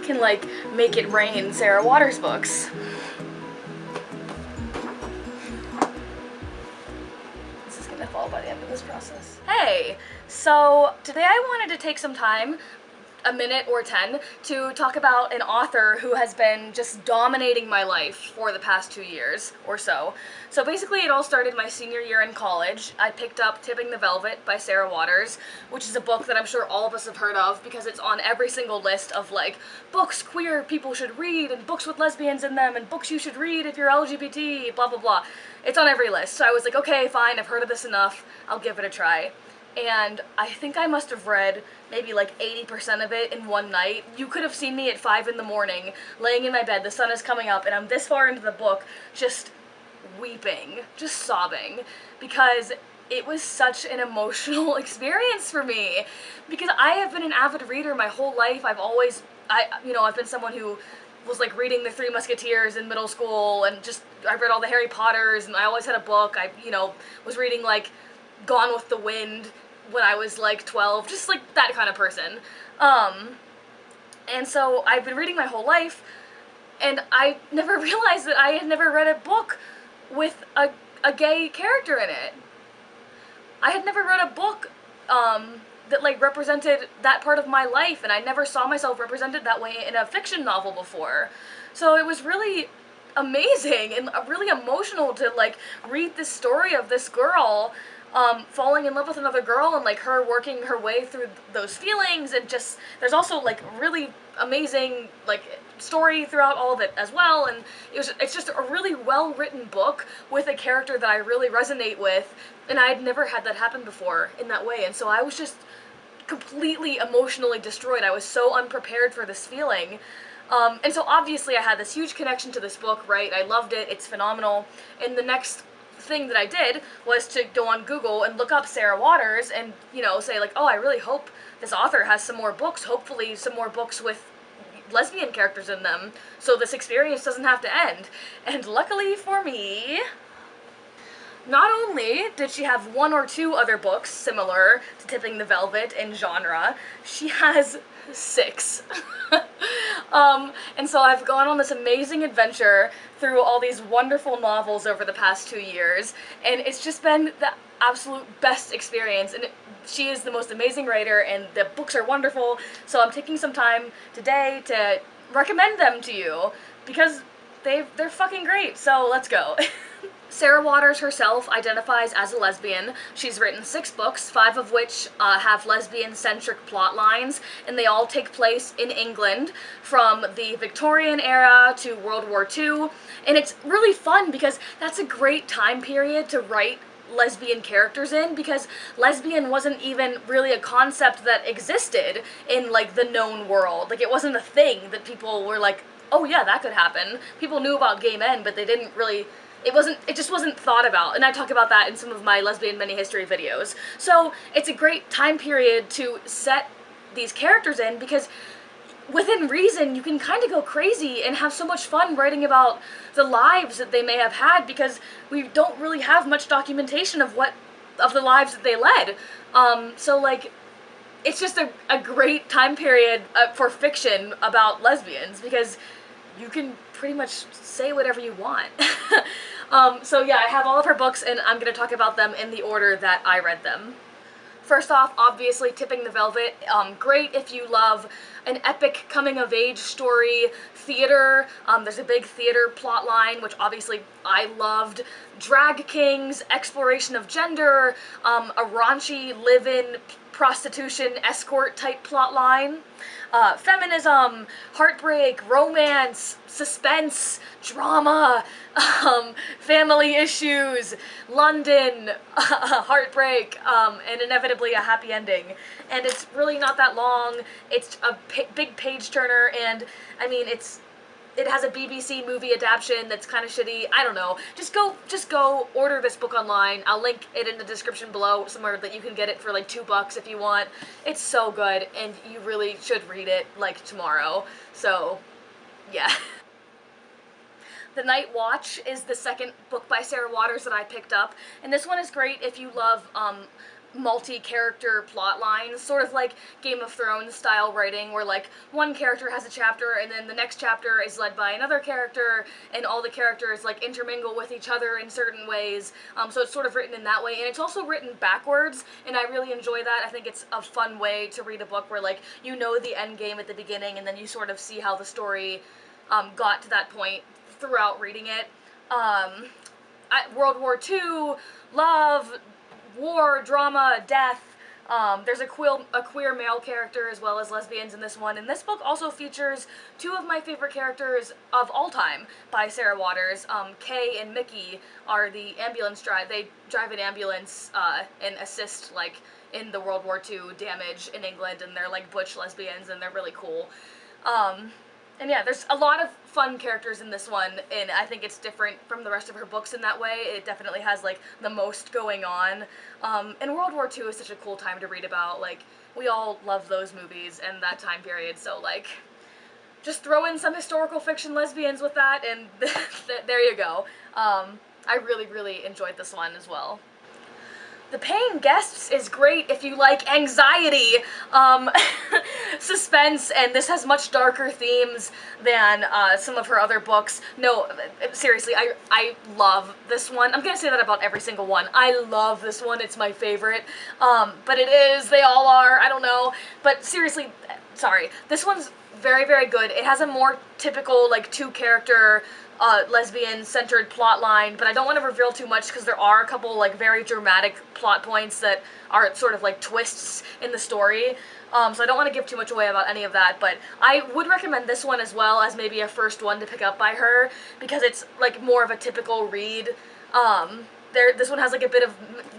can, like, make it rain Sarah Waters books. This is gonna fall by the end of this process. Hey! So, today I wanted to take some time, a minute or 10, to talk about an author who has been just dominating my life for the past 2 years or so. So basically it all started my senior year in college. I picked up Tipping the Velvet by Sarah Waters, which is a book that I'm sure all of us have heard of because it's on every single list of, like, books queer people should read, and books with lesbians in them, and books you should read if you're LGBT, blah blah blah. It's on every list. So I was like, okay, fine, I've heard of this enough, I'll give it a try. And I think I must have read maybe like 80% of it in one night. You could have seen me at 5 in the morning, laying in my bed, the sun is coming up, and I'm this far into the book, just weeping, just sobbing, because it was such an emotional experience for me. Because I have been an avid reader my whole life. I've been someone who was like reading the Three Musketeers in middle school, and just, I read all the Harry Potters, and I always had a book. I, was reading like Gone with the Wind when I was like 12, just like that kind of person. And so I've been reading my whole life, and I never realized that I had never read a book with a gay character in it. I had never read a book that like represented that part of my life, and I never saw myself represented that way in a fiction novel before. So it was really amazing and really emotional to like read this story of this girl falling in love with another girl, and like her working her way through those feelings, and just there's also like really amazing like story throughout all of it as well, and it's just a really well written book with a character that I really resonate with, and I had never had that happen before in that way, and so I was just completely emotionally destroyed. I was so unprepared for this feeling. And so obviously I had this huge connection to this book, right? I loved it, it's phenomenal, and the next thing that I did was to go on Google and look up Sarah Waters and, say like, oh, I really hope this author has some more books, hopefully some more books with lesbian characters in them, so this experience doesn't have to end. And luckily for me, not only did she have 1 or 2 other books similar to Tipping the Velvet in genre, she has 6. And so I've gone on this amazing adventure through all these wonderful novels over the past 2 years, and it's just been the absolute best experience, and she is the most amazing writer, and the books are wonderful, so I'm taking some time today to recommend them to you, because they're fucking great, so let's go. Sarah Waters herself identifies as a lesbian. She's written 6 books, 5 of which have lesbian-centric plot lines, and they all take place in England from the Victorian era to World War II, and it's really fun because that's a great time period to write lesbian characters in, because lesbian wasn't even really a concept that existed in like the known world. Like, it wasn't a thing that people were like, oh yeah, that could happen. People knew about gay men, but they didn't really, it just wasn't thought about, and I talk about that in some of my lesbian mini history videos. So it's a great time period to set these characters in, because within reason you can kind of go crazy and have so much fun writing about the lives that they may have had, because we don't really have much documentation of the lives that they led. So like, it's just a great time period for fiction about lesbians, because you can pretty much say whatever you want. So yeah, I have all of her books, and I'm going to talk about them in the order that I read them. First off, obviously, Tipping the Velvet. Great if you love an epic coming-of-age story, theater. There's a big theater plot line, which obviously I loved. Drag kings, exploration of gender, a raunchy live-in prostitution escort type plot line. Feminism, heartbreak, romance, suspense, drama, family issues, London, heartbreak, and inevitably a happy ending. And it's really not that long. It's a big page turner, and I mean, it has a BBC movie adaptation that's kind of shitty. I don't know. Just go order this book online. I'll link it in the description below somewhere that you can get it for like $2 if you want. It's so good, and you really should read it like tomorrow. So, yeah. The Night Watch is the second book by Sarah Waters that I picked up, and this one is great if you love multi-character plot lines, sort of like Game of Thrones style writing, where like one character has a chapter and then the next chapter is led by another character, and all the characters like intermingle with each other in certain ways. So it's sort of written in that way, and it's also written backwards, and I really enjoy that. I think it's a fun way to read a book where like you know the end game at the beginning, and then you sort of see how the story got to that point throughout reading it. World War II, love, war, drama, death. There's a queer male character as well as lesbians in this one, and this book also features two of my favorite characters of all time by Sarah Waters. Kay and Mickey are the ambulance they drive an ambulance and assist like in the World War II damage in England, and they're like butch lesbians, and they're really cool. And yeah, there's a lot of fun characters in this one, and I think it's different from the rest of her books in that way. It definitely has, like, the most going on. And World War II is such a cool time to read about. Like, we all love those movies and that time period, so, like, just throw in some historical fiction lesbians with that, and there you go. I really, really enjoyed this one as well. The Paying Guests is great if you like anxiety, suspense, and this has much darker themes than some of her other books. No, seriously, I love this one. I'm gonna say that about every single one. I love this one, it's my favorite. But they all are, I don't know. But seriously, sorry, this one's very, very good. It has a more typical, like, two-character, lesbian-centered plot line, but I don't want to reveal too much because there are a couple, like, very dramatic plot points that are sort of, like, twists in the story, so I don't want to give too much away about any of that, but I would recommend this one as well as maybe a first one to pick up by her, because it's, like, more of a typical read. This one has, like, a bit of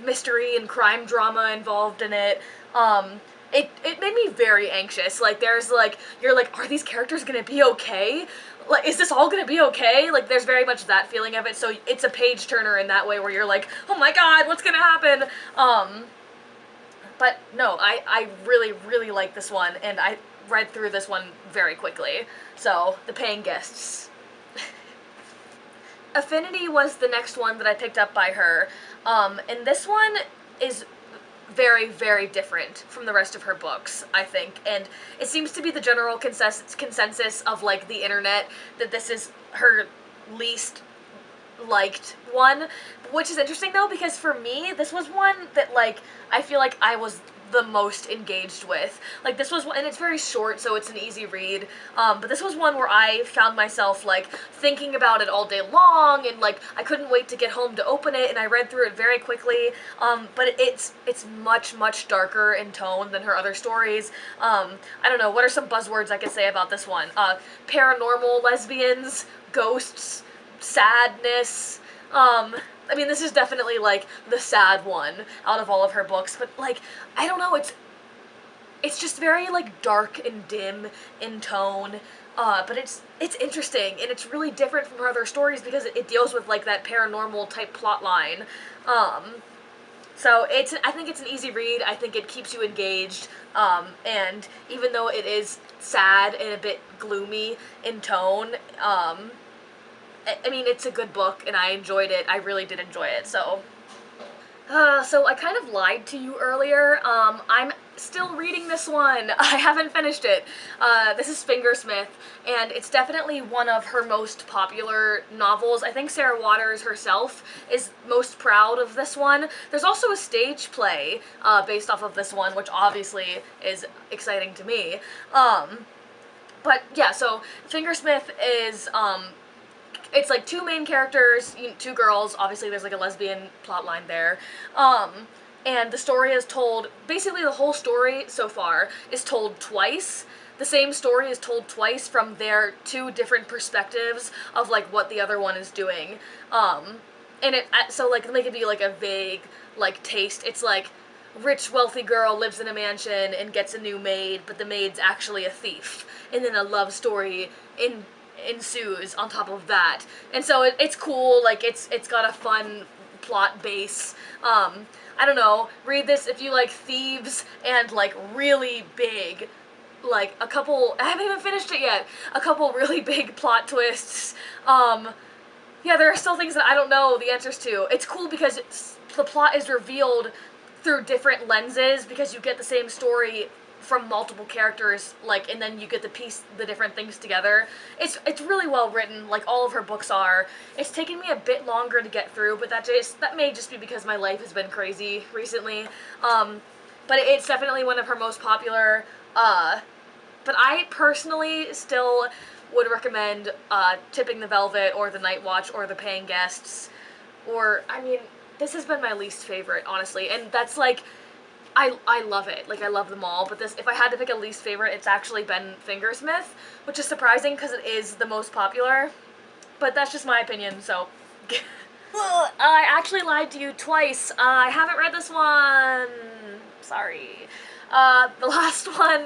mystery and crime drama involved in it. It made me very anxious. Like, there's, like, you're like, are these characters gonna be okay? Like, is this all gonna be okay? Like, there's very much that feeling of it, so it's a page-turner in that way where you're like, oh my god, what's gonna happen? But no, I really, really like this one, and I read through this one very quickly. So, The Paying Guests. Affinity was the next one that I picked up by her, and this one is very, very different from the rest of her books, I think, and it seems to be the general consensus of, like, the internet that this is her least liked one, which is interesting, though, because for me, this was one that, like, I feel like I was the most engaged with. Like, this was, and it's very short, so it's an easy read, but this was one where I found myself, like, thinking about it all day long, and, like, I couldn't wait to get home to open it, and I read through it very quickly, but it's much, much darker in tone than her other stories. I don't know, what are some buzzwords I could say about this one? Paranormal lesbians, ghosts, sadness, I mean, this is definitely, like, the sad one out of all of her books, but, like, I don't know, it's just very, like, dark and dim in tone, but it's interesting, and it's really different from her other stories because it deals with, like, that paranormal type plot line. So I think it's an easy read. I think it keeps you engaged, and even though it is sad and a bit gloomy in tone, I mean, it's a good book, and I enjoyed it. I really did enjoy it, so. So I kind of lied to you earlier. I'm still reading this one. I haven't finished it. This is Fingersmith, and it's definitely one of her most popular novels. I think Sarah Waters herself is most proud of this one. There's also a stage play based off of this one, which obviously is exciting to me. But yeah, so Fingersmith is, it's like two main characters, two girls, obviously there's like a lesbian plotline there, and the story is told, basically the whole story so far is told twice. The same story is told twice from their two different perspectives of, like, what the other one is doing. And so, like, let me give you, like, a vague, like, taste. It's like, rich, wealthy girl lives in a mansion and gets a new maid, but the maid's actually a thief. And then a love story ensues on top of that. And so it's cool, like, it's got a fun plot base. I don't know, read this if you like thieves and, like, really big, like, I haven't even finished it yet, a couple really big plot twists. Yeah, there are still things that I don't know the answers to. It's cool because the plot is revealed through different lenses because you get the same story from multiple characters, like, and then you get to piece the different things together. It's really well written, like all of her books are. It's taken me a bit longer to get through, but that may just be because my life has been crazy recently. But it's definitely one of her most popular. But I personally still would recommend Tipping the Velvet or The Night Watch or The Paying Guests. Or, I mean, this has been my least favorite, honestly, and that's like, I love it. Like, I love them all, but this, if I had to pick a least favorite, it's actually been Fingersmith, which is surprising because it is the most popular, but that's just my opinion, so. I actually lied to you twice. I haven't read this one. Sorry. The last one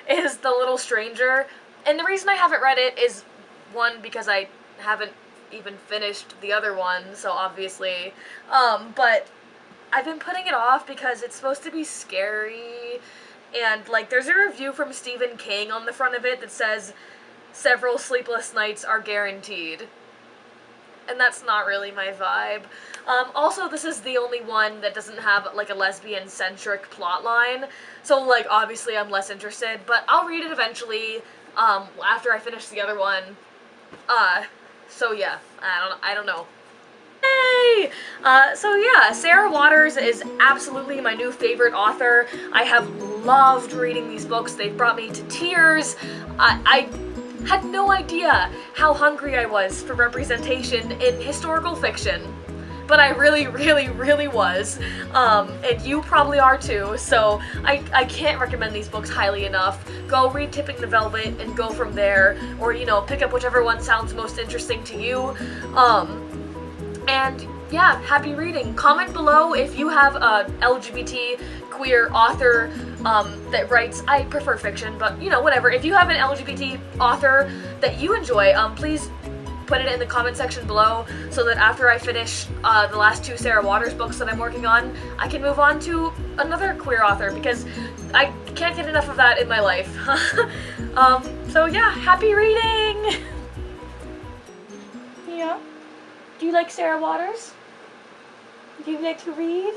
is The Little Stranger, and the reason I haven't read it is, one, because I haven't even finished the other one, so obviously, but I've been putting it off because it's supposed to be scary, and, like, there's a review from Stephen King on the front of it that says, several sleepless nights are guaranteed. And that's not really my vibe. Also, this is the only one that doesn't have, like, a lesbian-centric plotline, so, like, obviously I'm less interested, but I'll read it eventually, after I finish the other one. So yeah, I don't know. Yay! So yeah, Sarah Waters is absolutely my new favorite author. I have loved reading these books. They've brought me to tears. I had no idea how hungry I was for representation in historical fiction. But I really, really, really was. And you probably are too, so I can't recommend these books highly enough. Go read Tipping the Velvet and go from there, or, you know, pick up whichever one sounds most interesting to you. And yeah, happy reading. Comment below if you have a LGBT queer author that writes, I prefer fiction, but, you know, whatever. If you have an LGBT author that you enjoy, please put it in the comment section below so that after I finish the last 2 Sarah Waters books that I'm working on, I can move on to another queer author, because I can't get enough of that in my life. So yeah, happy reading! Yeah? Do you like Sarah Waters? Do you like to read?